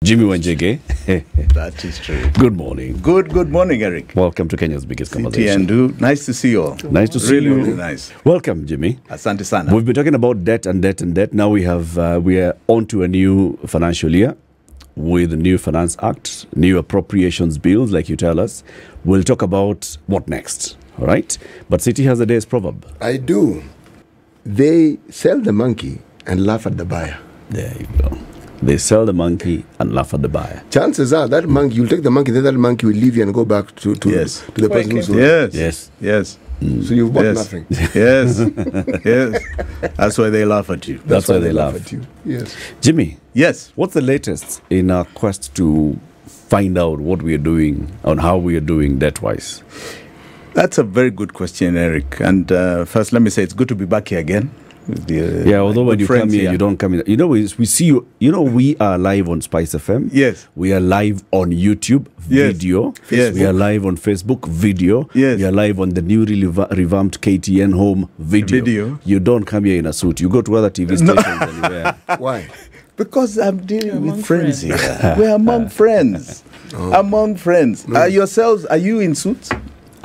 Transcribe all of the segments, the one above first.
Jimmy WANJIGI. That is true. Good morning. Good morning, Eric. Welcome to Kenya's biggest conversation. And nice to see you all. Nice to see you. Really nice. Welcome, Jimmy. Asante sana. We've been talking about debt and debt and debt. Now we are on to a new financial year with the new Finance Act, new appropriations bills, like you tell us. We'll talk about what next, all right? But City has a day's proverb. I do. They sell the monkey and laugh at the buyer. There you go. They sell the monkey and laugh at the buyer. Chances are that monkey, you'll take the monkey, then that monkey will leave you and go back to the person who's sold. Yes. So you've bought nothing. Yes. Yes. That's why they laugh at you. That's why they laugh at you. Yes. Jimmy. Yes. What's the latest in our quest to find out what we are doing and how we are doing debt-wise? That's a very good question, Eric. And first, let me say it's good to be back here again. Although when you come here, you don't come in. You know, we see you. You know, we are live on Spice FM. Yes. We are live on YouTube video. Yes. We are live on Facebook video. Yes. We are live on the newly revamped KTN Home video. You don't come here in a suit. You go to other TV stations and you wear. Why? Because I'm dealing with friends here. We're among friends. Among friends. Yourselves, are you in suits?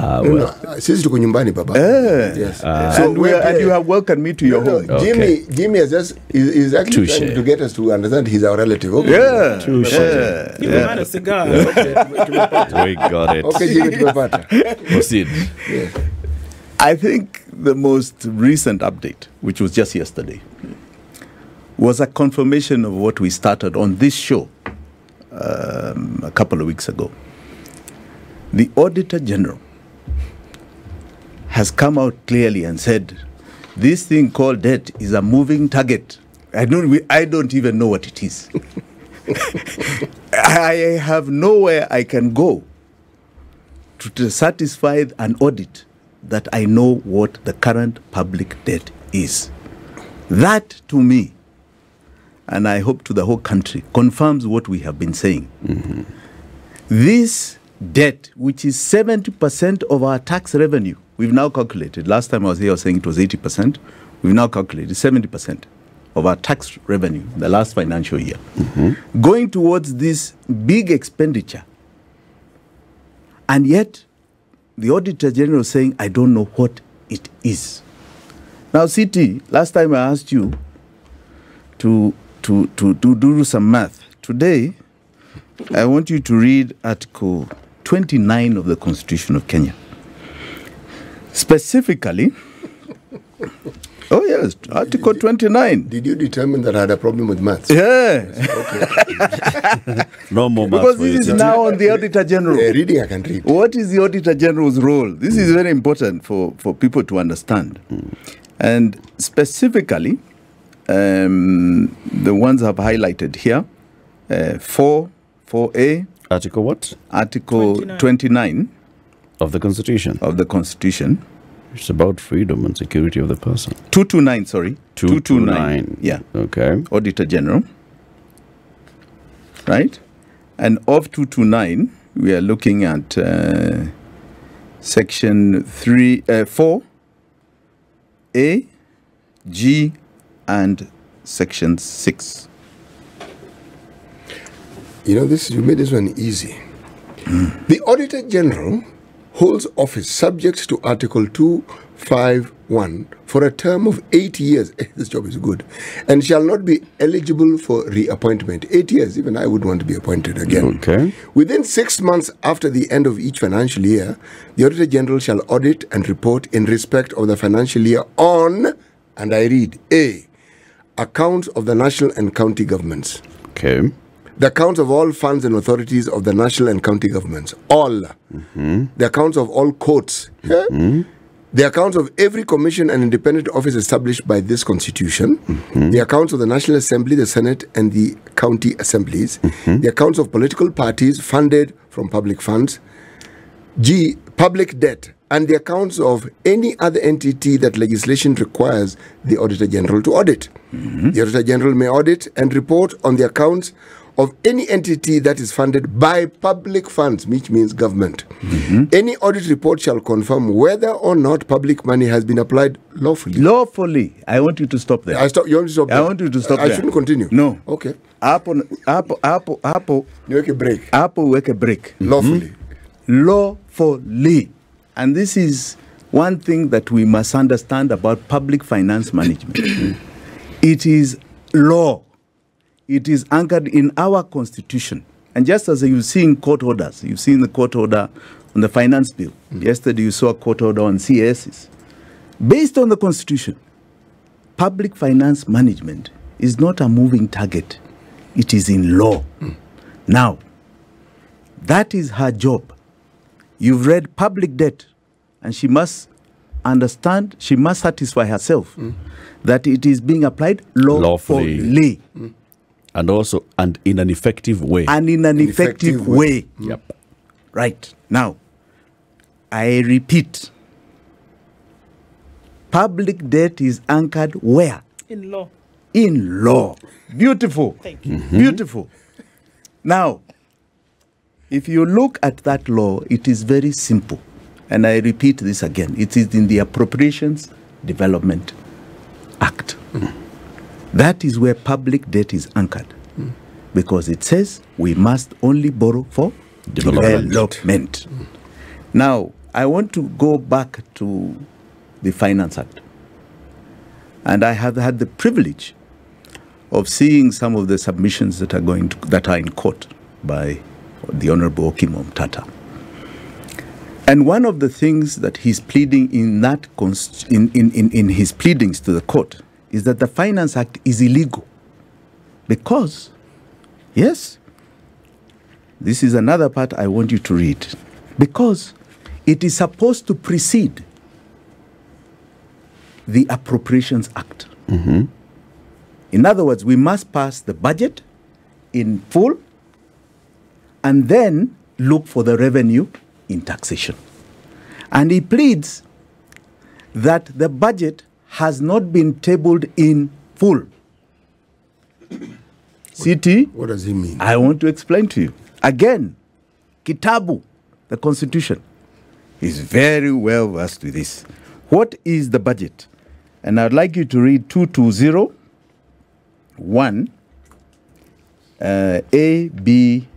Sisi tuko nyumbani, Baba. Yes. And you have welcomed me to your home. Okay. Jimmy is actually trying to get us to understand he's our relative. Okay. Yeah. Give a man a cigar. We got it. Okay, Jimmy, proceed. Yes. I think the most recent update, which was just yesterday, was a confirmation of what we started on this show a couple of weeks ago. The Auditor General has come out clearly and said, this thing called debt is a moving target. I don't even know what it is. I have nowhere I can go to satisfy an audit that I know what the current public debt is. That, to me, and I hope to the whole country, confirms what we have been saying. Mm-hmm. This debt, which is 70% of our tax revenue, we've now calculated. Last time I was here, I was saying it was 80%. We've now calculated 70% of our tax revenue the last financial year. Mm-hmm. Going towards this big expenditure. And yet, the Auditor General is saying, I don't know what it is. Now, CT, last time I asked you to do some math. Today, I want you to read Article 29 of the Constitution of Kenya. Specifically, Article 29. Did you determine that I had a problem with maths? Yeah. Okay. No more maths. Because this is now on the Auditor General. Reading I can read. What is the Auditor General's role? This is very important for people to understand. And specifically, the ones I've highlighted here, 4A. Article what? Article 29 of the Constitution. Of the Constitution. It's about freedom and security of the person. 229, sorry. 229. Yeah. Okay. Auditor General. Right? And of 229, we are looking at section 4, A, G, and section 6. You know, you made this one easy. The Auditor General holds office subject to Article 251 for a term of 8 years. This job is good. And shall not be eligible for reappointment. 8 years, even I would want to be appointed again. Okay. Within 6 months after the end of each financial year, the Auditor General shall audit and report in respect of the financial year on, and I read, A, accounts of the national and county governments. Okay. The accounts of all funds and authorities of the national and county governments. All. Mm-hmm. The accounts of all courts. Mm-hmm. The accounts of every commission and independent office established by this constitution. Mm-hmm. The accounts of the National Assembly, the Senate, and the county assemblies. Mm-hmm. The accounts of political parties funded from public funds. G, public debt. And the accounts of any other entity that legislation requires the Auditor General to audit. Mm-hmm. The Auditor General may audit and report on the accounts of any entity that is funded by public funds, which means government. Mm-hmm. Any audit report shall confirm whether or not public money has been applied lawfully. Lawfully. I want you to stop there. You want me to stop there? I want you to stop there. I shouldn't continue. No. Okay. hapo Niweke break. weke break. Lawfully. Lawfully. And this is one thing that we must understand about public finance management. It is law. It is anchored in our constitution. And just as you've seen court orders, you've seen the court order on the finance bill. Yesterday you saw a court order on CASs. Based on the constitution, public finance management is not a moving target. It is in law. Now, that is her job. You've read public debt, and she must understand, she must satisfy herself that it is being applied lawfully. And also, and in an effective way. And in an effective way. Yep. Right. Now, I repeat, public debt is anchored where? In law. In law. Beautiful. Thank you. Beautiful. Now, if you look at that law, it is very simple. And I repeat this again. It is in the Appropriations Development Act. That is where public debt is anchored. Because it says we must only borrow for development. Now, I want to go back to the Finance Act. And I have had the privilege of seeing some of the submissions that are in court by the Honorable Okimo Mtata. And one of the things that he's pleading in that in his pleadings to the court is that the Finance Act is illegal because, yes, this is another part I want you to read, because it is supposed to precede the Appropriations Act. In other words, we must pass the budget in full and then look for the revenue in taxation. And he pleads that the budget has not been tabled in full. CT, What does he mean? I want to explain to you. Again, Kitabu, the Constitution, is very well versed with this. What is the budget? And I'd like you to read 2201, A, B,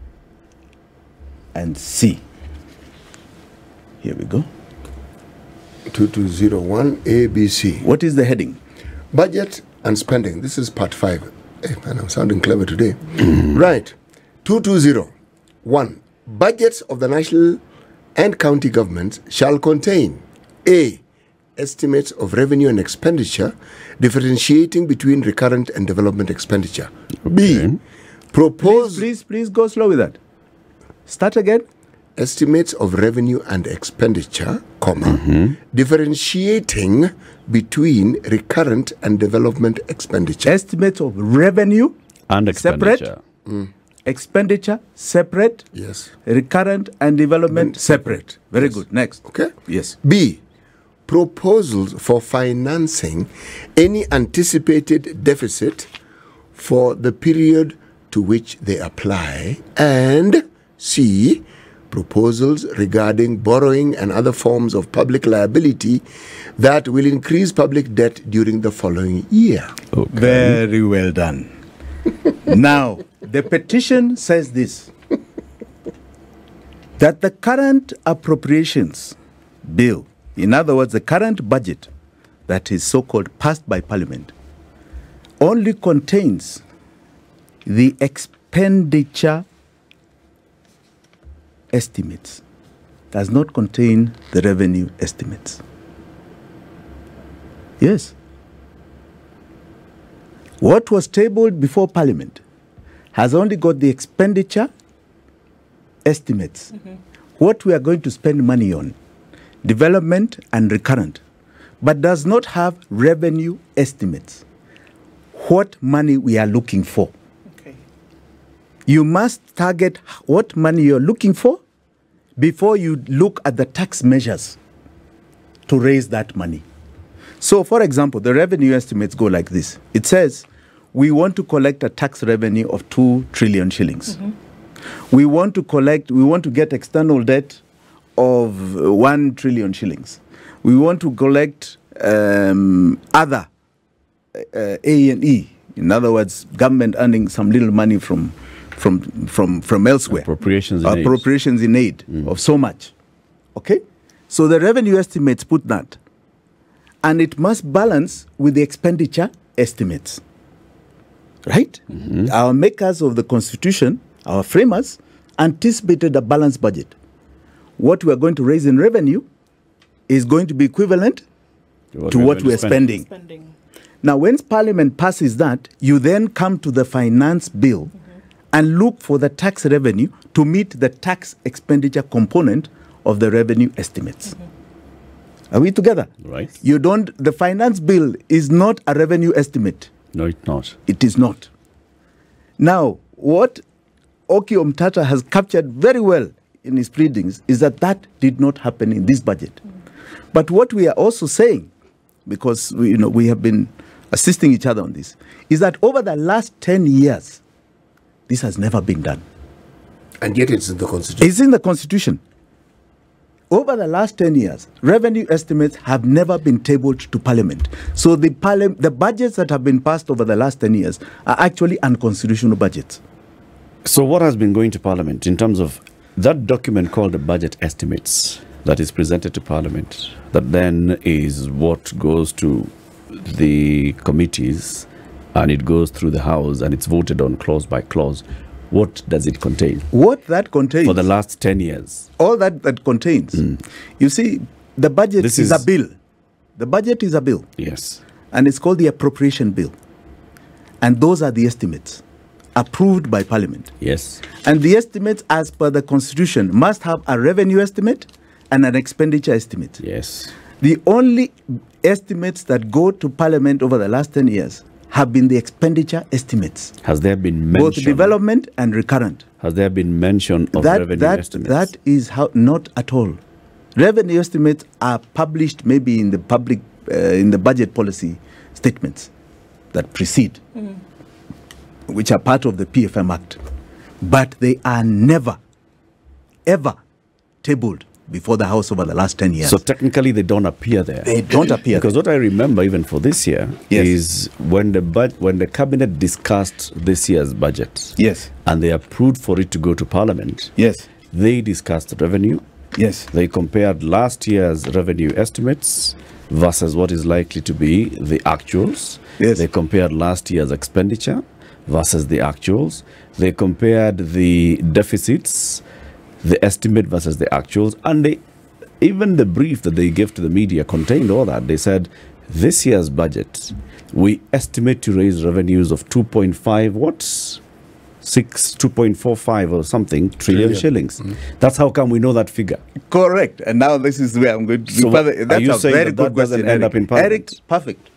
and C. Here we go. 2201 ABC. What is the heading? Budget and spending. This is part 5. Hey, man, I'm sounding clever today. Right. 2201. Budgets of the national and county governments shall contain A. Estimates of revenue and expenditure differentiating between recurrent and development expenditure. B. Propose Please go slow with that. Start again. estimates of revenue and expenditure, comma, differentiating between recurrent and development expenditure. Estimates of revenue And separate, expenditure. expenditure separate, Yes. recurrent and development separate. Very good. Next. Okay? Yes. B. Proposals for financing any anticipated deficit for the period to which they apply. And C. Proposals regarding borrowing and other forms of public liability that will increase public debt during the following year. Okay. Very well done. Now, the petition says this, that the current appropriations bill, in other words, the current budget that is so-called passed by Parliament, only contains the expenditure estimates, does not contain the revenue estimates. Yes. What was tabled before Parliament has only got the expenditure estimates. What we are going to spend money on, development and recurrent, but does not have revenue estimates. What money we are looking for. Okay. You must target what money you're looking for before you look at the tax measures to raise that money. So, for example, the revenue estimates go like this. It says, we want to collect a tax revenue of 2 trillion shillings. We want to get external debt of 1 trillion shillings. We want to collect other A&E, In other words, government earning some little money from elsewhere. Appropriations in aid of so much. Okay? So the revenue estimates put that. And it must balance with the expenditure estimates. Right? Our makers of the Constitution, our framers, anticipated a balanced budget. What we are going to raise in revenue is going to be equivalent to what we are spending. Now, when Parliament passes that, you then come to the finance bill and look for the tax revenue to meet the tax expenditure component of the revenue estimates. Are we together? Right. The finance bill is not a revenue estimate. No, it's not. It is not. Now, what Oki Omtata has captured very well in his pleadings is that did not happen in this budget. But what we are also saying, because we have been assisting each other on this, is that over the last 10 years, this has never been done. And yet it's in the Constitution. It's in the Constitution. Over the last 10 years, revenue estimates have never been tabled to Parliament. So the budgets that have been passed over the last 10 years are actually unconstitutional budgets. So what has been going to Parliament in terms of that document called the budget estimates that is presented to Parliament, that then is what goes to the committees and it goes through the House and it's voted on clause by clause. What does it contain? What that contains? For the last 10 years. All that contains. You see, the budget is a bill. The budget is a bill. Yes. And it's called the appropriation bill. And those are the estimates approved by Parliament. Yes. And the estimates, as per the Constitution, must have a revenue estimate and an expenditure estimate. Yes. The only estimates that go to Parliament over the last 10 years have been the expenditure estimates. Has there been mention? Both development and recurrent. Has there been mention of revenue estimates? That is how, not at all. Revenue estimates are published maybe in the public, in the budget policy statements that precede, which are part of the PFM Act. But they are never, ever tabled before the House over the last 10 years. So technically they don't appear there. They don't appear because there. What I remember even for this year is when the cabinet discussed this year's budget. Yes. And they approved for it to go to Parliament. Yes. They discussed revenue. Yes. They compared last year's revenue estimates versus what is likely to be the actuals. Yes. They compared last year's expenditure versus the actuals. They compared the deficits, the estimate versus the actuals, and even the brief that they gave to the media contained all that. They said, this year's budget, we estimate to raise revenues of 2.45 or something trillion shillings. That's how come we know that figure. Correct. And now this is where I'm going to so further. That's are you a saying very that good doesn't question, end up in Parliament? Eric, perfect.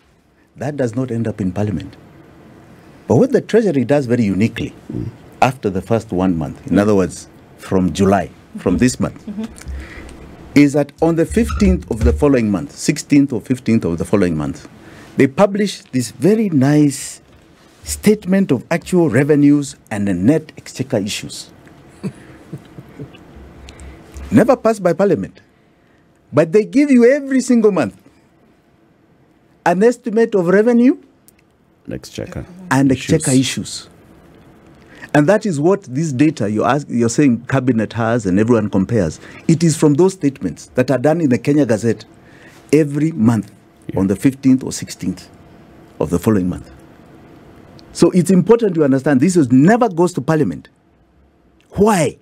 That does not end up in Parliament. But what the Treasury does very uniquely after the first 1 month, in other words, from July, from this month, is that on the 15th of the following month, 16th or 15th of the following month, they publish this very nice statement of actual revenues and the net exchequer issues. Never passed by Parliament. But they give you every single month an estimate of revenue Exchequer. and exchequer issues. And that is what this data you're saying cabinet has and everyone compares. It is from those statements that are done in the Kenya Gazette every month on the 15th or 16th of the following month. So it's important to understand this never goes to Parliament. Why?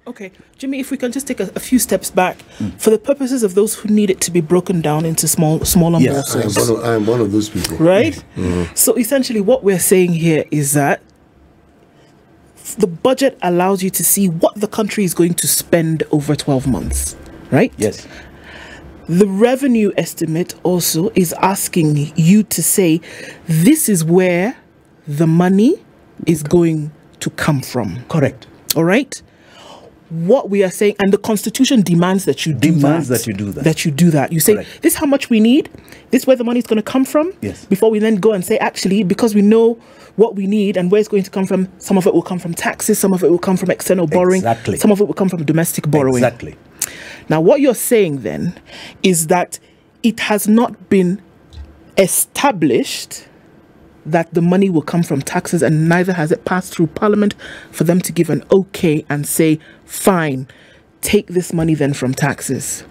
Okay, Jimmy, if we can just take a few steps back for the purposes of those who need it to be broken down into smaller morsels. I am one of those people. Right? So essentially what we're saying here is that the budget allows you to see what the country is going to spend over 12 months, right? Yes. The revenue estimate also is asking you to say, this is where the money is going to come from. Correct. All right? What we are saying, and the Constitution demands that you do that you do that. That you do that. You say, Correct. this is how much we need, this is where the money is going to come from. Yes. Before we then go and say, actually, because we know what we need and where it's going to come from, some of it will come from taxes, some of it will come from external borrowing, Exactly. some of it will come from domestic borrowing. Exactly. Now, what you're saying then is that it has not been established that the money will come from taxes, and neither has it passed through Parliament for them to give an okay and say, fine, take this money then from taxes.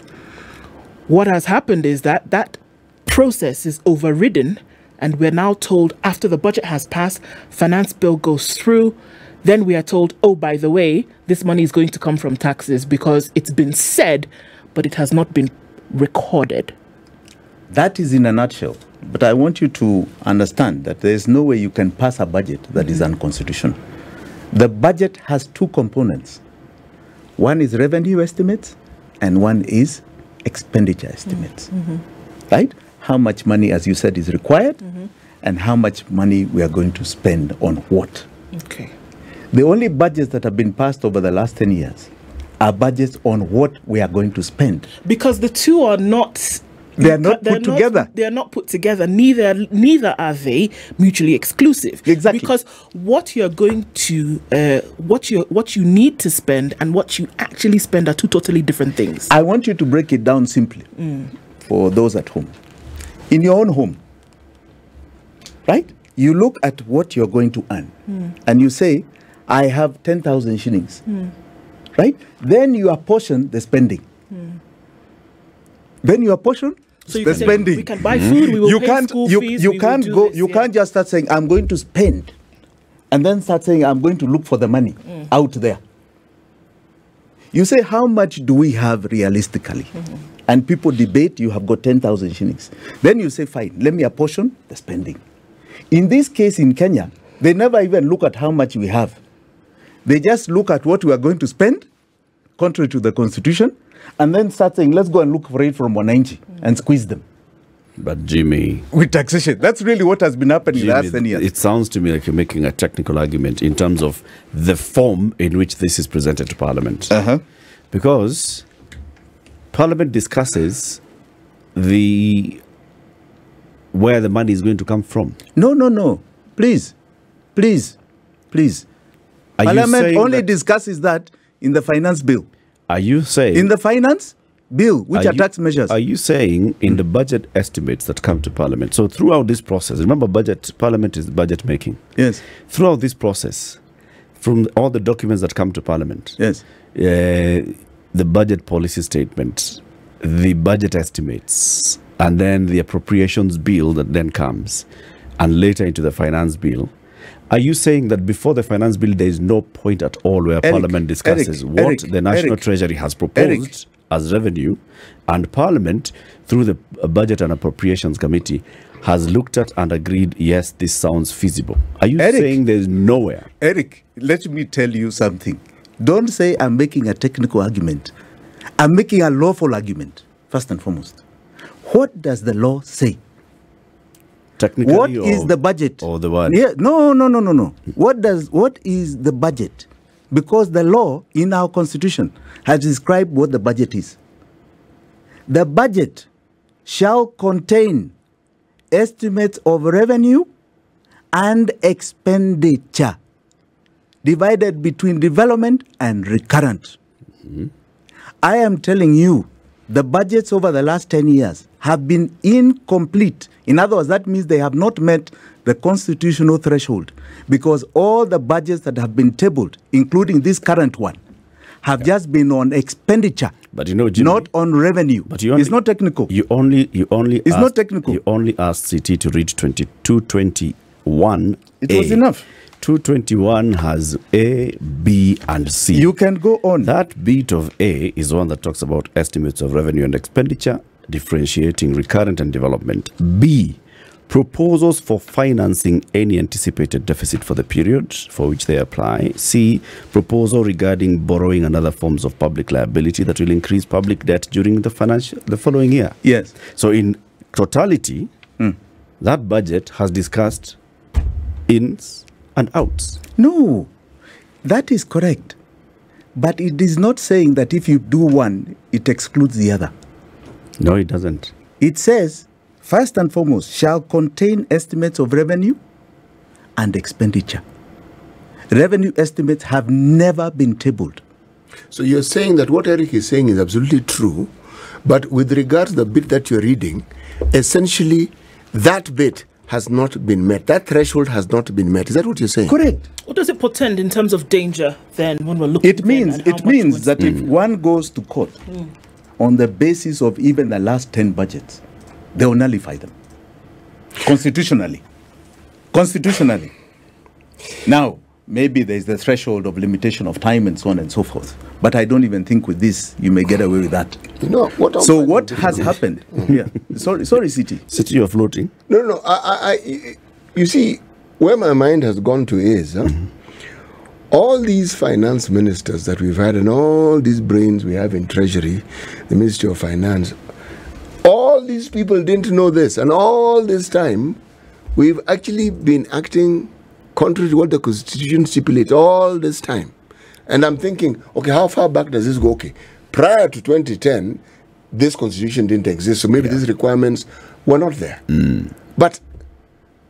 What has happened is that that process is overridden, and we're now told after the budget has passed, finance bill goes through, then we are told, oh, by the way, this money is going to come from taxes because it's been said, but it has not been recorded. That is in a nutshell. But I want you to understand that there is no way you can pass a budget that is unconstitutional. The budget has two components. One is revenue estimates and one is expenditure estimates. Right? How much money, as you said, is required and how much money we are going to spend on what. Okay. The only budgets that have been passed over the last 10 years are budgets on what we are going to spend. Because the two are not... They are not put together. They are not put together. Neither are they mutually exclusive. Exactly. Because what you're going to, what you need to spend and what you actually spend are two totally different things. I want you to break it down simply for those at home. In your own home, right? You look at what you're going to earn and you say, I have 10,000 shillings, right? Then you apportion the spending. Then you apportion so you the can say, spending. we can buy food, we will pay school fees, you can't just start saying, I'm going to spend, and then start saying, I'm going to look for the money out there. You say, how much do we have realistically? And people debate, you have got 10,000 shillings. Then you say, fine, let me apportion the spending. In this case in Kenya, they never even look at how much we have. They just look at what we are going to spend, contrary to the constitution, and then start saying, let's go and look for it from WANJIGI and squeeze them. But Jimmy... With taxation. That's really what has been happening in the last 10 years. It sounds to me like you're making a technical argument in terms of the form in which this is presented to Parliament. Because Parliament discusses where the money is going to come from. No. Please. Parliament only discusses that in the finance bill. Are you saying... In the finance bill, which are tax measures. Are you saying in the budget estimates that come to Parliament? So throughout this process, remember Parliament is budget making. Yes. Throughout this process, from all the documents that come to Parliament, yes, the budget policy statement, the budget estimates, and then the appropriations bill that then comes, and later into the finance bill, are you saying that before the finance bill, there is no point at all where Parliament discusses what the National Treasury has proposed as revenue, and Parliament, through the Budget and Appropriations Committee, has looked at and agreed, yes, this sounds feasible? Are you saying there's nowhere? Eric, let me tell you something. Don't say I'm making a technical argument. I'm making a lawful argument, first and foremost. What does the law say? Technically, what is the budget? Or the what? Yeah, no. What is the budget? Because the law in our constitution has described what the budget is. The budget shall contain estimates of revenue and expenditure divided between development and recurrent. I am telling you, the budgets over the last 10 years have been incomplete. In other words, that means they have not met the constitutional threshold, because all the budgets that have been tabled, including this current one, have just been on expenditure, but Jimmy, not on revenue. But it's not technical. You only it's asked, not technical. You only asked CT to read 221. It was enough. 221 has A, B, and C. You can go on. That bit of A is one that talks about estimates of revenue and expenditure, differentiating recurrent and development. B, proposals for financing any anticipated deficit for the period for which they apply. C, proposal regarding borrowing and other forms of public liability that will increase public debt during the following year. Yes. So in totality, that budget has discussed ins and outs. No, that is correct. But it is not saying that if you do one, it excludes the other. No, it doesn't. It says, first and foremost, shall contain estimates of revenue and expenditure. Revenue estimates have never been tabled. So you're saying that what Eric is saying is absolutely true, but with regards to the bit that you're reading, essentially that bit has not been met. That threshold has not been met. Is that what you're saying? Correct. What does it portend in terms of danger then when we're looking? It means that if one goes to court on the basis of even the last 10 budgets, they will nullify them constitutionally. Constitutionally. Now, maybe there is the threshold of limitation of time and so on and so forth. But I don't even think with this you may get away with that. You know what? So what has happened? Yeah. Sorry, City. City, you're floating. No. You see, where my mind has gone to is all these finance ministers that we've had and all these brains we have in Treasury, the Ministry of Finance, all these people didn't know this, and all this time we've actually been acting contrary to what the Constitution stipulates all this time. And I'm thinking, okay, how far back does this go? Okay, prior to 2010, this Constitution didn't exist, so maybe these requirements were not there. But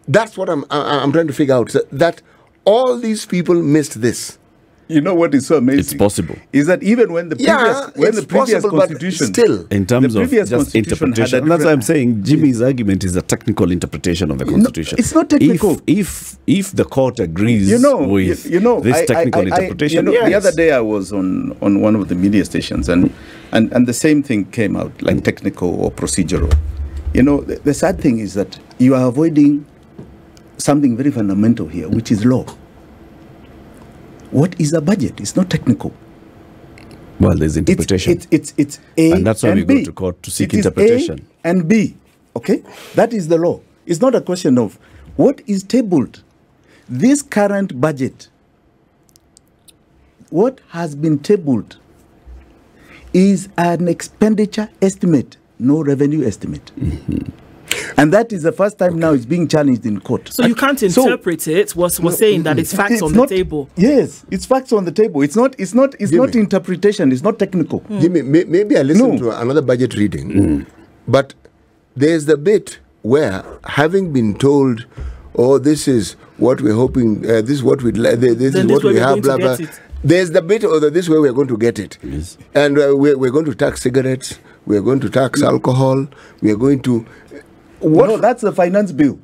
that's what I'm trying to figure out, that all these people missed this. You know what is so amazing? It's possible. Is that even when the previous constitution, still, in terms of just interpretation, that's why I'm saying Jimmy's argument is a technical interpretation of the Constitution. No, it's not technical. If the court agrees with this technical interpretation, the other day I was on one of the media stations, and the same thing came out, like technical or procedural. You know, the sad thing is that you are avoiding something very fundamental here, which is law. What is a budget? It's not technical. Well, there's interpretation. It's A and that's why we go to court to seek interpretation. A and B. Okay? That is the law. It's not a question of what is tabled. This current budget, what has been tabled is an expenditure estimate, no revenue estimate. And that is the first time now it's being challenged in court. So you can't interpret it. We're saying that it's facts on the table. Yes, it's facts on the table. It's not interpretation. It's not technical. Jimmy, maybe I listened to another budget reading, but there's the bit where, having been told, oh, this is what we're hoping, this is what we'd like, this is what we have, blah, blah. There's the bit of this way we're going to get it. Yes. And we're going to tax cigarettes, we're going to tax alcohol, we're going to... No, that's the finance bill.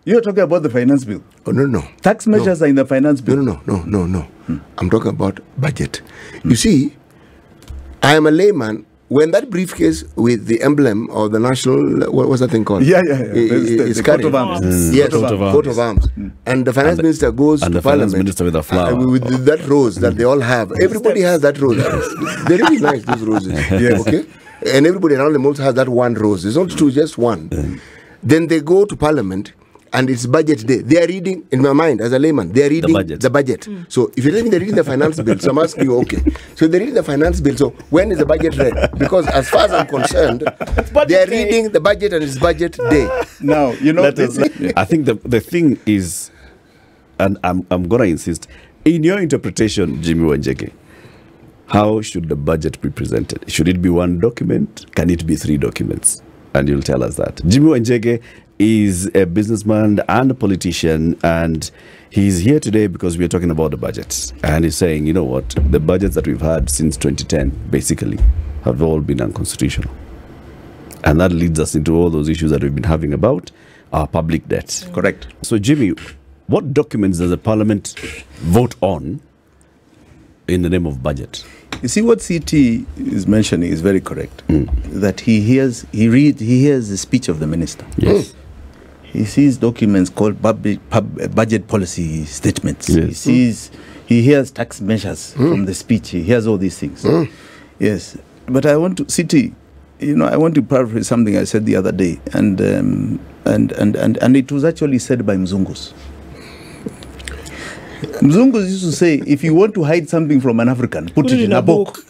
You're talking about the finance bill. Oh, no. Tax measures are in the finance bill. No. I'm talking about budget. You see, I am a layman. When that briefcase with the emblem of the national, what was that thing called? Yeah. It's coat of arms. Yes, coat of arms. And the finance minister goes to Parliament. Minister with a flower. With that rose that they all have. Everybody has that rose. They're really nice, those roses. Yes. Okay? And everybody around them also has that one rose. It's not two, just one. Then they go to Parliament, and it's budget day. They are reading, in my mind, as a layman, they are reading the budget. So if you're telling me they're reading the finance bill, so I'm asking you, okay. So they're reading the finance bill, so when is the budget read? Because as far as I'm concerned, they are reading the budget and it's budget day. Now, you know, I think the thing is, and I'm going to insist, in your interpretation, Jimmy Wanjigi, how should the budget be presented? Should it be one document? Can it be 3 documents? And you'll tell us that. Jimmy Wanjigi is a businessman and a politician, and he's here today because we are talking about the budget. And he's saying, you know what, the budgets that we've had since 2010, basically, have all been unconstitutional. And that leads us into all those issues that we've been having about our public debt. Correct. So, Jimmy, what documents does the Parliament vote on in the name of budget? You see, what CT is mentioning is very correct. That he hears the speech of the minister. Yes. He sees documents called budget policy statements. Yes. He hears tax measures from the speech. He hears all these things. Yes. But I want to, CT, I want to paraphrase something I said the other day, and it was actually said by Mzungus. Mzungus used to say, if you want to hide something from an African, put it in a book.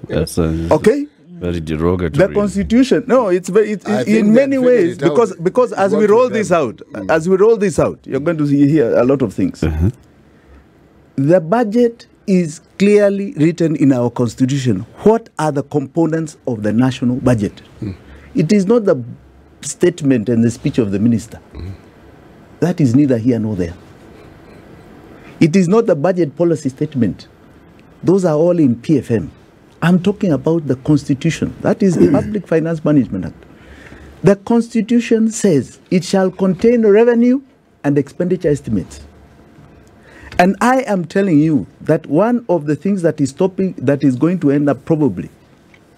That's okay? Very derogatory. The Constitution, no, it's in many ways, because as we roll this out, you're going to hear a lot of things. The budget is clearly written in our Constitution. What are the components of the national budget? It is not the statement and the speech of the minister. That is neither here nor there. It is not the budget policy statement. Those are all in PFM. I'm talking about the Constitution. That is the Public Finance Management Act. The Constitution says it shall contain revenue and expenditure estimates. And I am telling you that one of the things that is going to end up probably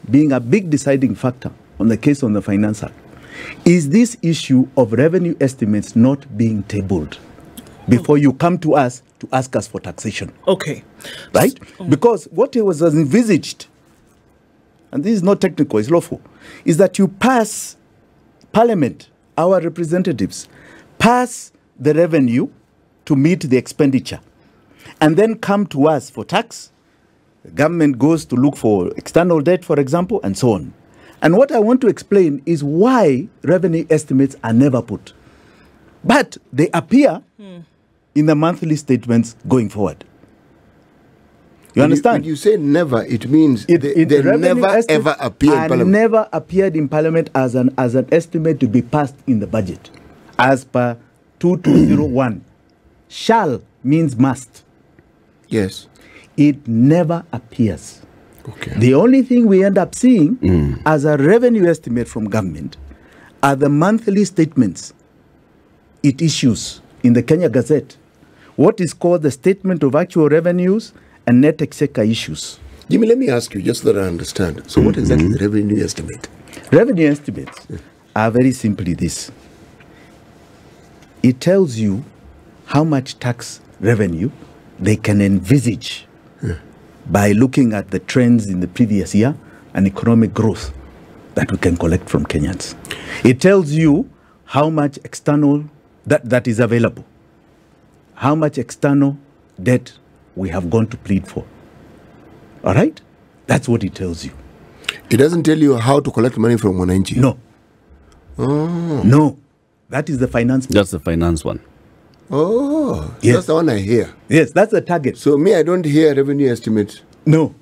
being a big deciding factor on the case on the Finance Act is this issue of revenue estimates not being tabled before you come to us to ask us for taxation. Okay. Right? Because what it was envisaged, and this is not technical, it's lawful, is that you pass Parliament, our representatives, pass the revenue to meet the expenditure, and then come to us for tax. The government goes to look for external debt, for example, and so on. And what I want to explain is why revenue estimates are never put. But they appear in the monthly statements going forward. You understand? When you say never, it means they never ever appear in Parliament. Never appeared in Parliament as an estimate to be passed in the budget. As per 2201. Shall means must. Yes. It never appears. Okay. The only thing we end up seeing as a revenue estimate from government are the monthly statements it issues in the Kenya Gazette. What is called the Statement of Actual Revenues and Net Exchequer Issues. Jimmy, let me ask you, just so that I understand. So what exactly is the revenue estimate? Revenue estimates are very simply this. It tells you how much tax revenue they can envisage by looking at the trends in the previous year and economic growth that we can collect from Kenyans. It tells you how much external that is available, how much external debt we have gone to plead for. All right? That's what it tells you. It doesn't tell you how to collect money from WANJIGI? No. Oh. No. That is the finance. That's the finance one. Oh. Yes. That's the one I hear. Yes, that's the target. So me, I don't hear revenue estimate. No.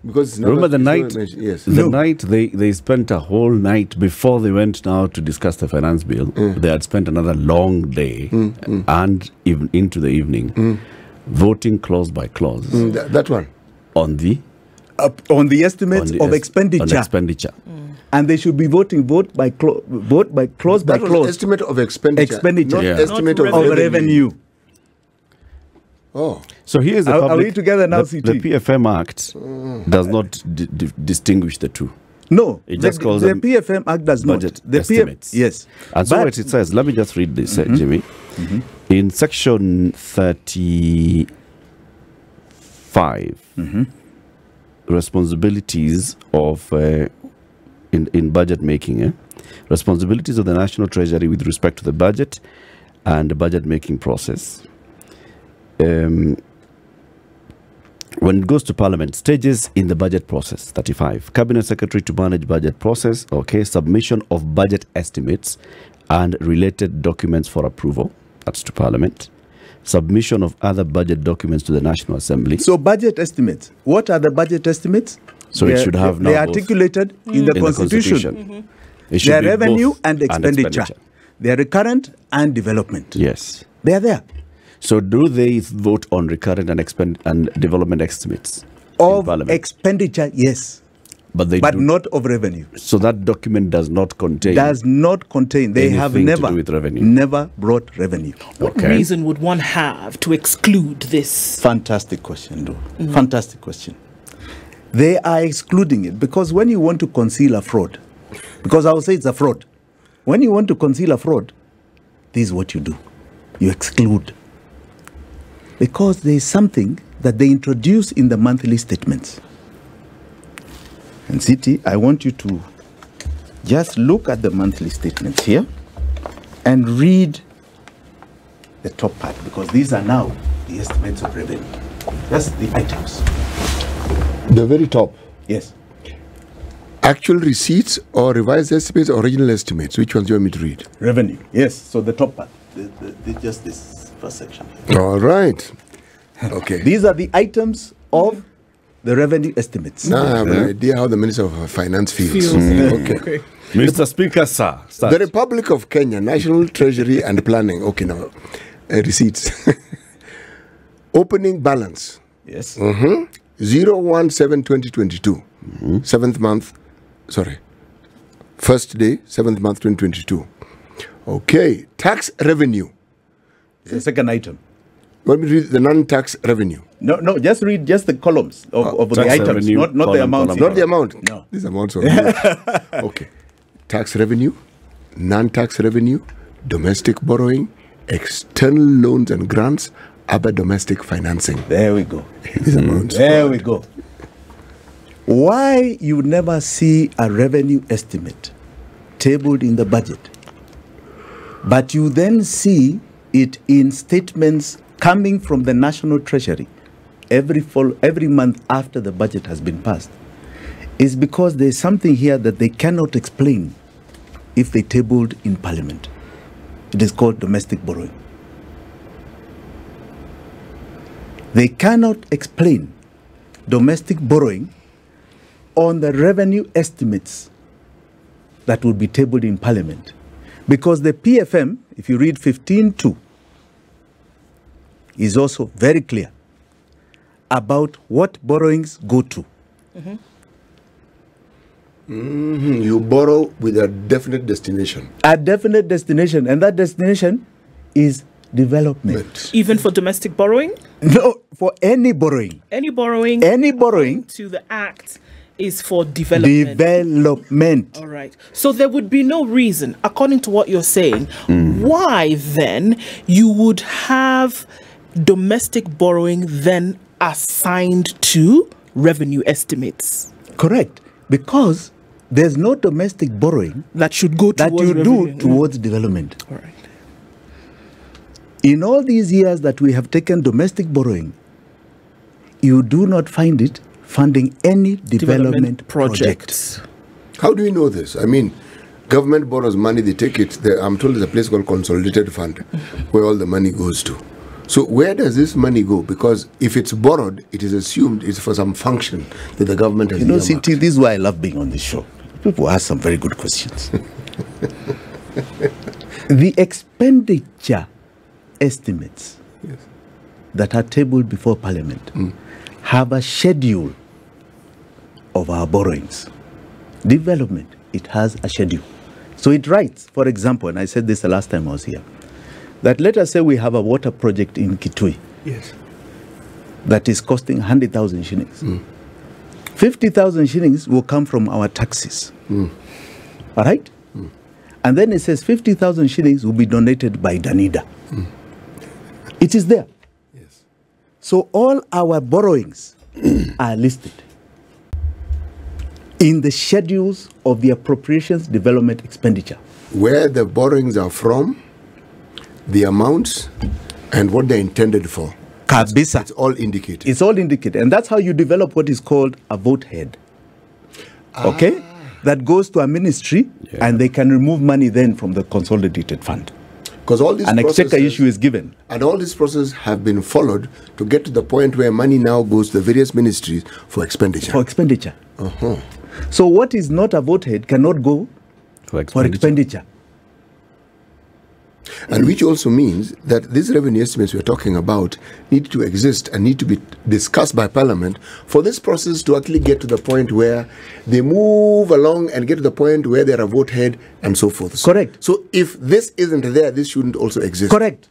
Because it's never, Remember the night? Yes. The night they spent a whole night before they went now to discuss the finance bill. They had spent another long day and even into the evening voting clause by clause That one. on the Estimates of expenditure. On expenditure. And they should be voting vote by clause by That was clause. estimate of expenditure. Expenditure. Not Yeah. estimate Not of Of revenue. Oh. So here's the Are public. we together now, the CT? PFM Act does not distinguish the two. No, It just calls the them PFM Act does not. budget The estimates. yes. And so But- what it says, let me just read this, Jimmy. In section 35, responsibilities of, in budget making, responsibilities of the National Treasury with respect to the budget and the budget making process. When it goes to Parliament, stages in the budget process, 35. Cabinet Secretary to manage budget process, okay, submission of budget estimates and related documents for approval, that's to Parliament. Submission of other budget documents to the National Assembly. So budget estimates. What are the budget estimates? So it should have now they are both articulated in the in Constitution. It They should are be revenue both and expenditure. They are recurrent and development. Yes. They are there. So do they vote on recurrent and development estimates in Of Parliament? expenditure, yes, but they but do, not of revenue. so that document does not contain. Does not contain. They have Anything to never do with revenue. never brought revenue. What Okay. reason would one have to exclude this? Fantastic question, though. Fantastic question. They are excluding it because when you want to conceal a fraud, because I will say it's a fraud. When you want to conceal a fraud, this is what you do. You exclude. Because there is something that they introduce in the monthly statements. And CT, I want you to just look at the monthly statements here and read the top part, because these are now the estimates of revenue. That's the items. The very top. Yes. Actual receipts or revised estimates or original estimates? Which ones do you want me to read? Revenue. Yes. So the top part. Just this first section. All right. Okay. These are the items of the revenue estimates. Now I have an idea how the Minister of Finance feels. Okay. Mr. Speaker, sir. Start. The Republic of Kenya, National Treasury and Planning. Okay, now, receipts. Opening balance. Yes. 017-2022. 7th month. Sorry. First day, 7th month, 2022. Okay. Tax revenue. It's the second item. Let me read the non-tax revenue. No, just read just the columns of the tax items, revenue, not the column, amounts. column. Not the amount. No. These amounts are good. Okay. Tax revenue, non-tax revenue, domestic borrowing, external loans and grants, other domestic financing. There we go. These amounts. There we go. Why you never see a revenue estimate tabled in the budget, but you then see it in statements coming from the National Treasury every month after the budget has been passed, is because there's something here that they cannot explain if they tabled in Parliament. It is called domestic borrowing. They cannot explain domestic borrowing on the revenue estimates that would be tabled in Parliament, because the PFM, if you read 15.2, is also very clear about what borrowings go to. You borrow with a definite destination. A definite destination, and that destination is development. Even for domestic borrowing? No, for any borrowing. Any borrowing? Any borrowing to the Act is for development. Development. All right. So there would be no reason, according to what you're saying, why then you would have domestic borrowing then assigned to revenue estimates. Correct. Because there's no domestic borrowing That should go that towards you revenue. do towards development. All right. In all these years that we have taken domestic borrowing, you do not find it funding any development projects. How do we know this? I mean, government borrows money, they take it. I'm told there's a place called Consolidated Fund where all the money goes to. So where does this money go? Because if it's borrowed, it is assumed it's for some function that the government has earmarked. CT, this is why I love being on this show. People ask some very good questions. The expenditure estimates that are tabled before Parliament have a schedule of our borrowings. Development, it has a schedule. So it writes, for example, and I said this the last time I was here, that let us say we have a water project in Kitui. Yes. That is costing 100,000 shillings. 50,000 shillings will come from our taxes. All right? And then it says 50,000 shillings will be donated by Danida. It is there. Yes. So all our borrowings are listed in the schedules of the appropriations development expenditure. Where the borrowings are from, the amounts, and what they're intended for. Kabisa. It's all indicated. It's all indicated. And that's how you develop what is called a vote head. Okay? That goes to a ministry, and they can remove money then from the consolidated fund. Because all these An exchequer processes- issue is given. And all these processes have been followed to get to the point where money now goes to the various ministries for expenditure. For expenditure. So what is not a vote head cannot go For for expenditure. And which also means that these revenue estimates we're talking about need to exist and need to be discussed by Parliament for this process to actually get to the point where they move along and get to the point where they're a vote head and so forth. Correct. So if this isn't there, this shouldn't also exist. Correct.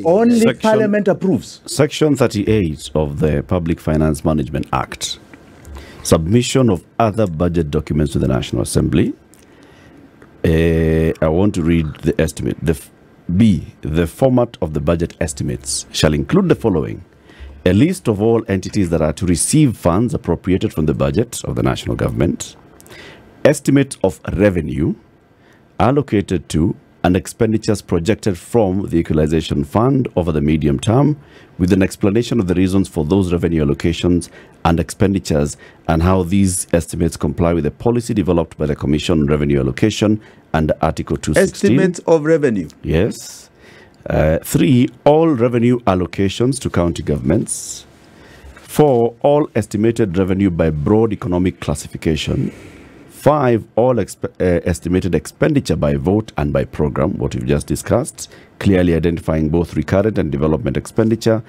Only Section- Parliament approves. Section 38 of the Public Finance Management Act. Submission of other budget documents to the National Assembly. I want to read the estimate. The format of the budget estimates shall include the following: a list of all entities that are to receive funds appropriated from the budget of the national government, estimate of revenue allocated to and expenditures projected from the equalization fund over the medium term, with an explanation of the reasons for those revenue allocations and expenditures and how these estimates comply with the policy developed by the Commission on Revenue Allocation and Article 216. Estimates of revenue. Yes. 3, all revenue allocations to county governments. 4, all estimated revenue by broad economic classification. 5, all estimated expenditure by vote and by program, what we've just discussed, clearly identifying both recurrent and development expenditure.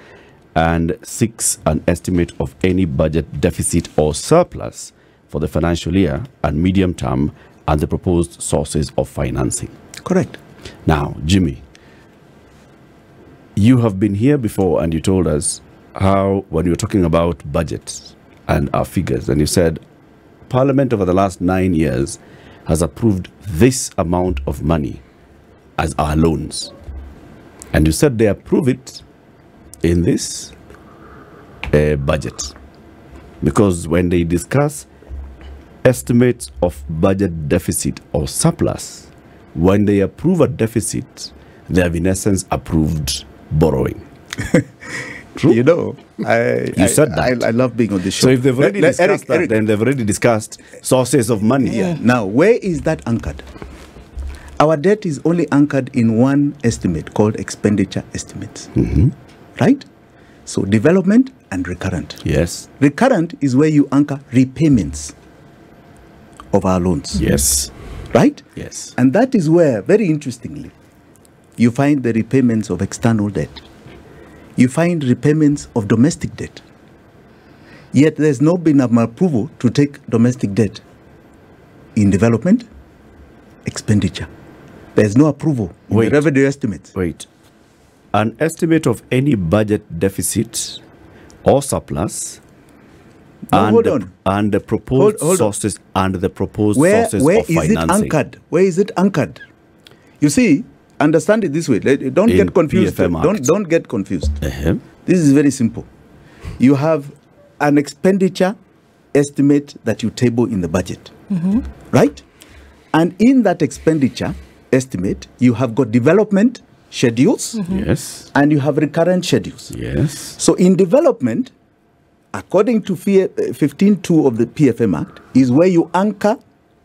And 6, an estimate of any budget deficit or surplus for the financial year and medium term and the proposed sources of financing. Correct. Now, Jimmy, you have been here before and you told us how, when you were talking about budgets and our figures, and you said Parliament over the last 9 years has approved this amount of money as our loans. And you said they approve it in this budget. Because when they discuss estimates of budget deficit or surplus, when they approve a deficit, they have in essence approved borrowing. True. You know, You said that. I love being on this show. So if they've already discussed that, then they've already discussed sources of money. Yeah. Now, where is that anchored? Our debt is only anchored in one estimate called expenditure estimates. Right? So development and recurrent. Yes. Recurrent is where you anchor repayments of our loans. Yes. Right? Yes. And that is where, very interestingly, you find the repayments of external debt. You find repayments of domestic debt. Yet there's not been an approval to take domestic debt in development, expenditure. There's no approval in the revenue estimates. Wait. An estimate of any budget deficit or surplus and the proposed sources and the proposed sources of financing. Where is it anchored? Where is it anchored? You see, understand it this way. Don't get confused. Don't get confused. This is very simple. You have an expenditure estimate that you table in the budget, right? And in that expenditure estimate, you have got development schedules, yes, and you have recurrent schedules. Yes. So in development, according to 15.2 of the PFM Act, is where you anchor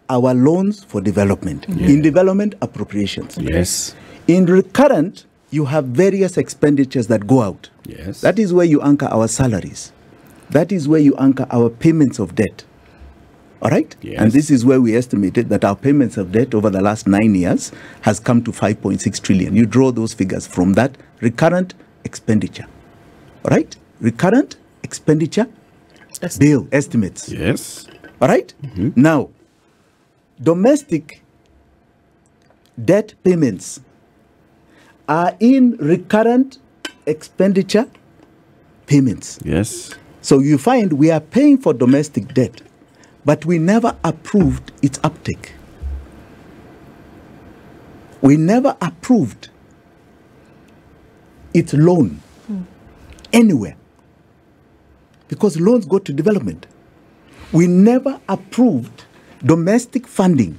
our loans for development. In development appropriations. Yes. In recurrent, you have various expenditures that go out. Yes. That is where you anchor our salaries. That is where you anchor our payments of debt. All right? Yes. And this is where we estimated that our payments of debt over the last 9 years has come to 5.6 trillion. You draw those figures from that recurrent expenditure. All right? Recurrent expenditure bill estimates. Yes. All right? Now, domestic debt payments are in recurrent expenditure payments. Yes. So you find we are paying for domestic debt, but we never approved its uptake. We never approved its loan anywhere, because loans go to development. We never approved domestic funding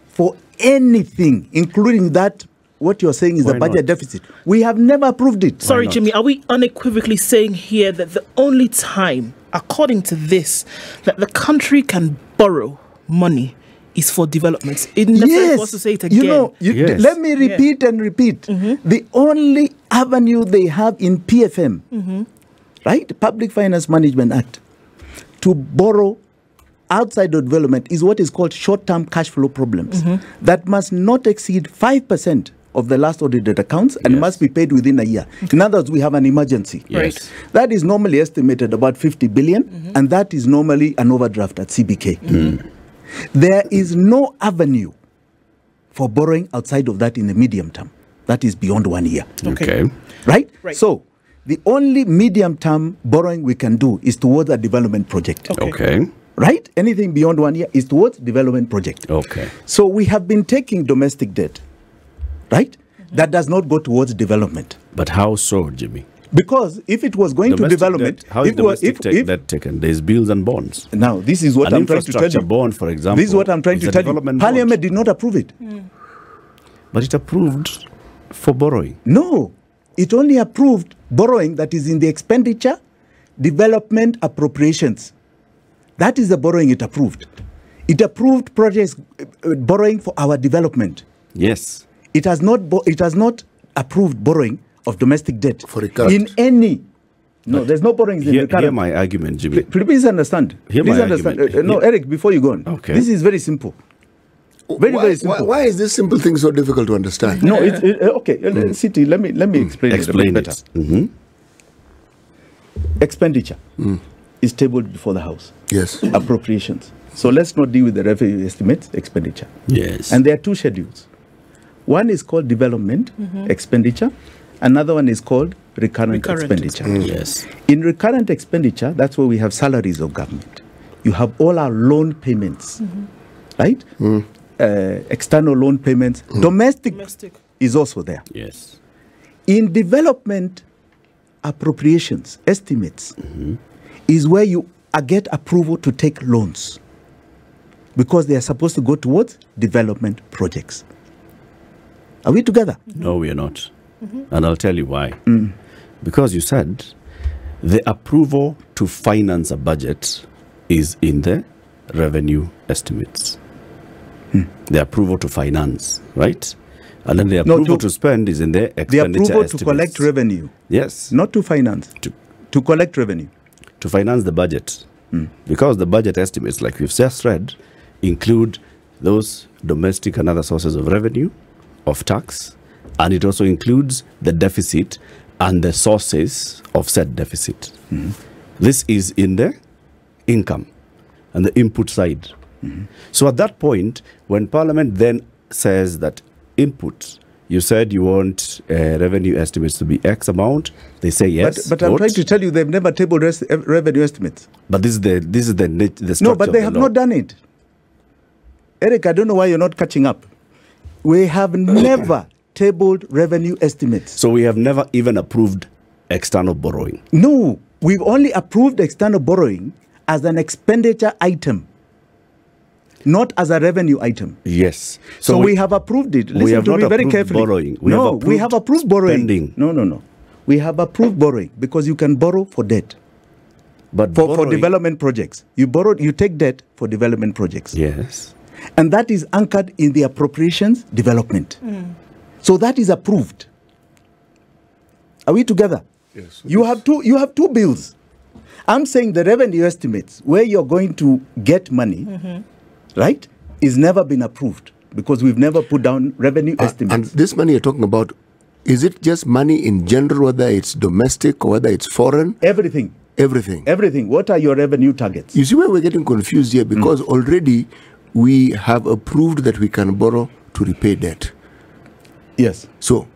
for anything, including that what you're saying is the budget deficit. We have never approved it. Sorry, Jimmy, are we unequivocally saying here that the only time, according to this, that the country can borrow money is for developments? It's necessary for us to say it again. You know, let me repeat and repeat. The only avenue they have in PFM, right, Public Finance Management Act, to borrow outside of development is what is called short-term cash flow problems that must not exceed 5% of the last audited accounts and must be paid within a year. In other words, we have an emergency. Yes. That is normally estimated about 50 billion, and that is normally an overdraft at CBK. There is no avenue for borrowing outside of that in the medium term. That is beyond 1 year. Okay. Right? So, the only medium-term borrowing we can do is towards a development project. Okay. Right? Anything beyond 1 year is towards development project. Okay. So we have been taking domestic debt, right? That does not go towards development. But how so, Jimmy? Because if it was going to development, debt, how is domestic debt taken? There's bills and bonds. Now, this is what I'm trying to tell you. Bond, for example. This is what I'm trying to tell you. Parliament did not approve it. But it approved for borrowing. No, it only approved borrowing that is in the expenditure, development appropriations. That is the borrowing it approved. It approved projects borrowing for our development. Yes. It has not approved borrowing of domestic debt for recurrent. In any. No, there's no borrowing in recurrent. Hear my argument, Jimmy. Please understand. Please understand. No, Eric, before you go on. Okay. This is very simple. Very simple. Why is this simple thing so difficult to understand? No, okay. City, let me explain it a bit better. Expenditure is tabled before the House. Yes. Appropriations So let's not deal with the revenue estimates, expenditure. Yes. And there are two schedules. One is called development expenditure. Another one is called recurrent expenditure. Yes. In recurrent expenditure, that's where we have salaries of government. You have all our loan payments, right? External loan payments. Domestic is also there. Yes. In development appropriations, estimates, is where you get approval to take loans because they are supposed to go towards development projects. Are we together? No, we are not. And I'll tell you why. Because you said the approval to finance a budget is in the revenue estimates. The approval to finance, right? And then the approval to spend is in the expenditure estimates. The approval to collect revenue. Yes. Not to finance. To collect revenue. To finance the budget. Because the budget estimates, like we've just read, include those domestic and other sources of revenue, of tax, and it also includes the deficit and the sources of said deficit. This is in the income and the input side. So at that point, when Parliament then says that input, you said you want revenue estimates to be X amount, they say yes. But I'm trying to tell you they've never tabled revenue estimates. But this is the structure. No, but they have not done it. Eric, I don't know why you're not catching up. We have never tabled revenue estimates. So we have never even approved external borrowing. No, we've only approved external borrowing as an expenditure item, not as a revenue item. Yes. So we have approved it. Listen to me very carefully. Borrowing. We have approved borrowing. Spending. No. We have approved borrowing because you can borrow for debt. But for development projects. You take debt for development projects. Yes. And that is anchored in the appropriations development. So that is approved. Are we together? Yes. You have two bills. I'm saying the revenue estimates where you're going to get money, right, is never been approved because we've never put down revenue estimates. And this money you're talking about, is it just money in general, whether it's domestic or whether it's foreign? Everything. Everything. What are your revenue targets? You see where we're getting confused here because already we have approved that we can borrow to repay debt. Yes. So,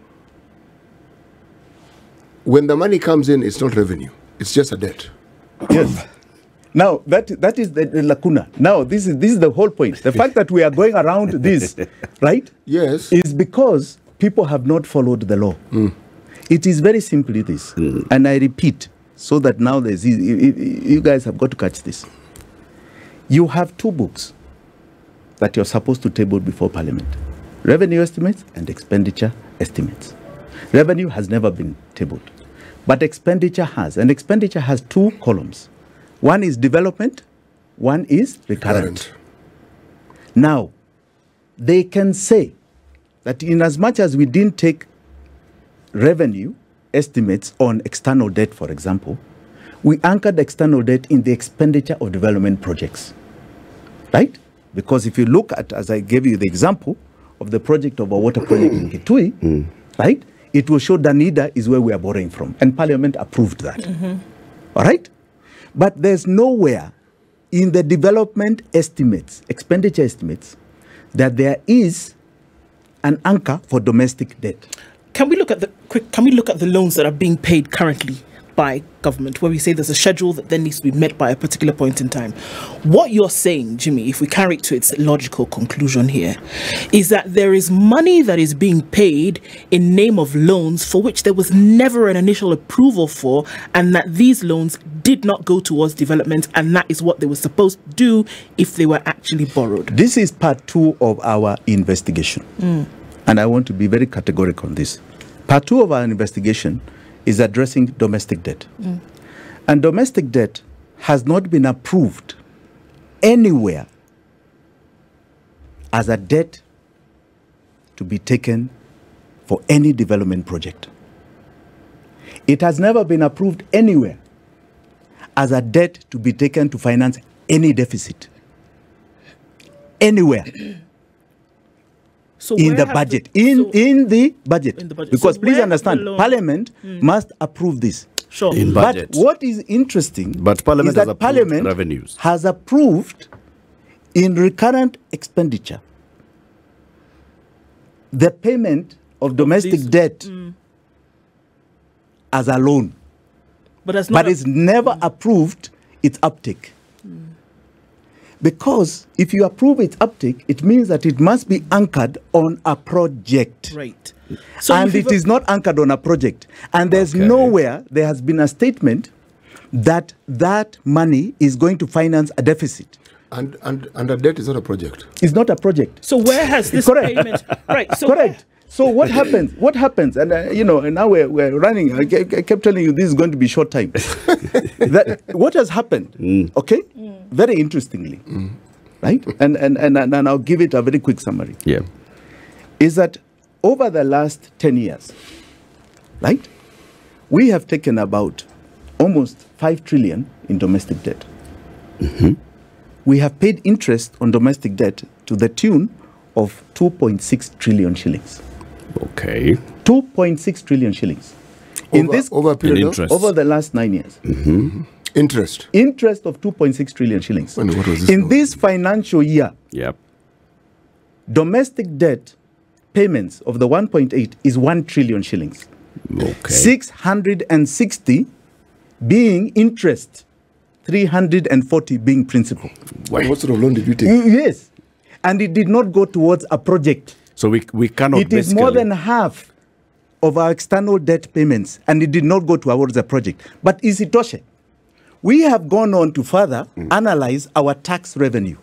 when the money comes in, it's not revenue. It's just a debt. Yes. Now, that is the lacuna. Now, this is the whole point. The fact that we are going around this, right? Yes. Is because people have not followed the law. It is very simply this. And I repeat, so that now you guys have got to catch this. You have two books that you're supposed to table before Parliament. Revenue estimates and expenditure estimates. Revenue has never been tabled, but expenditure has. And expenditure has two columns. One is development, one is recurrent. Now, they can say that in as much as we didn't take revenue estimates on external debt, for example, we anchored external debt in the expenditure of development projects, right? Because if you look at, as I gave you the example of the project of a water project in Kitui, right, it will show Danida is where we are borrowing from. And Parliament approved that. All right? But there's nowhere in the development estimates, expenditure estimates, that there is an anchor for domestic debt. Can we look at the loans that are being paid currently by government, where we say there's a schedule that then needs to be met by a particular point in time? What you're saying, Jimmy, if we carry it to its logical conclusion here, is that there is money that is being paid in name of loans for which there was never an initial approval for, and that these loans did not go towards development, and that is what they were supposed to do if they were actually borrowed. This is part 2 of our investigation. And I want to be very categorical on this. Part 2 of our investigation is addressing domestic debt. And domestic debt has not been approved anywhere as a debt to be taken for any development project. It has never been approved anywhere as a debt to be taken to finance any deficit. Anywhere. So in the budget, in the budget. Because so please understand, Parliament must approve this. Sure. In budget. But what is interesting Parliament is that has approved Parliament revenues. has approved in recurrent expenditure, the payment of domestic debt as a loan, But that's not. but it's never approved its uptake. Because if you approve its uptake, it means that it must be anchored on a project. right. So And if it you've- is not anchored on a project. And there's Okay. nowhere there has been a statement that that money is going to finance a deficit. And a debt is not a project. It's not a project. So where has this Correct. payment? Right. So Correct. So what happens? What happens? And and now we're running. I kept telling you this is going to be short time. What has happened? Okay, very interestingly, right? And I'll give it a very quick summary. Yeah. Is that over the last 10 years, right? We have taken about almost 5 trillion in domestic debt. We have paid interest on domestic debt to the tune of 2.6 trillion shillings. Okay. 2.6 trillion shillings. Over a period In of interest. Over the last 9 years. interest. Interest of 2.6 trillion shillings. And what was this In for? this financial year, Yep. domestic debt payments of the 1.8 is 1 trillion shillings. Okay. 660 being interest, 340 being principal. What sort of loan did you take? Yes. And it did not go towards a project. So we cannot. It is more basically- than half of our external debt payments, and it did not go towards a project. But Isitoshe, we have gone on to further analyze our tax revenue.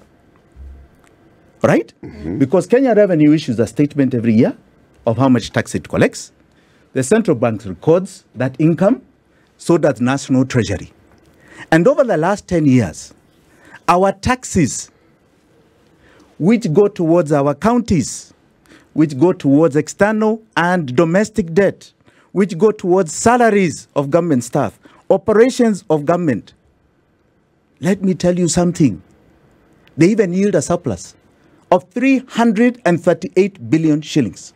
Right? Because Kenya Revenue issues a statement every year of how much tax it collects. The central bank records that income, so does National Treasury. And over the last 10 years, our taxes, which go towards our counties, which go towards external and domestic debt, which go towards salaries of government staff, operations of government. Let me tell you something. They even yield a surplus of 338 billion shillings.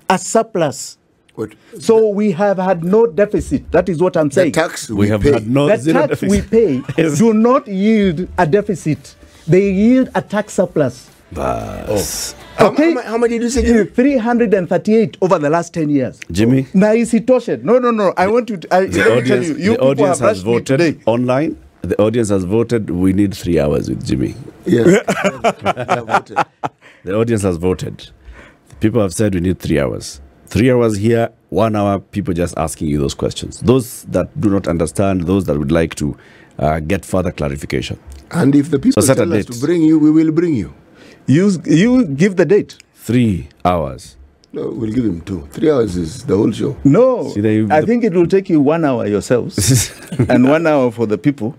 A surplus. What? So we have had no deficit. That is what I'm The saying. tax We have pay. had no The zero tax deficit. we pay do not yield a deficit. They yield a tax surplus. Okay. How much did you say? 338 over the last 10 years. Jimmy, Now is it toshed? No. I want to. Let me tell audience, you. You the people audience have has rushed me voted today. online. The audience has voted. We need 3 hours with Jimmy. Yes. Yeah, voted. The audience has voted. People have said we need 3 hours. 3 hours here, 1 hour, people just asking you those questions. Those that do not understand, those that would like to get further clarification. And if the people set a tell us date. to bring you, we will bring you. You give the date. 3 hours. No, we'll give him 2. 3 hours is the whole show. No, See, they- I think it will take you 1 hour yourselves and 1 hour for the people.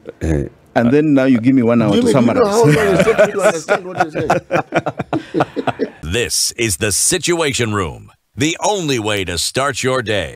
And then now you give me 1 hour to Jimmy, do you know how summarize. long it takes me to understand what you're saying? This is the Situation Room, the only way to start your day.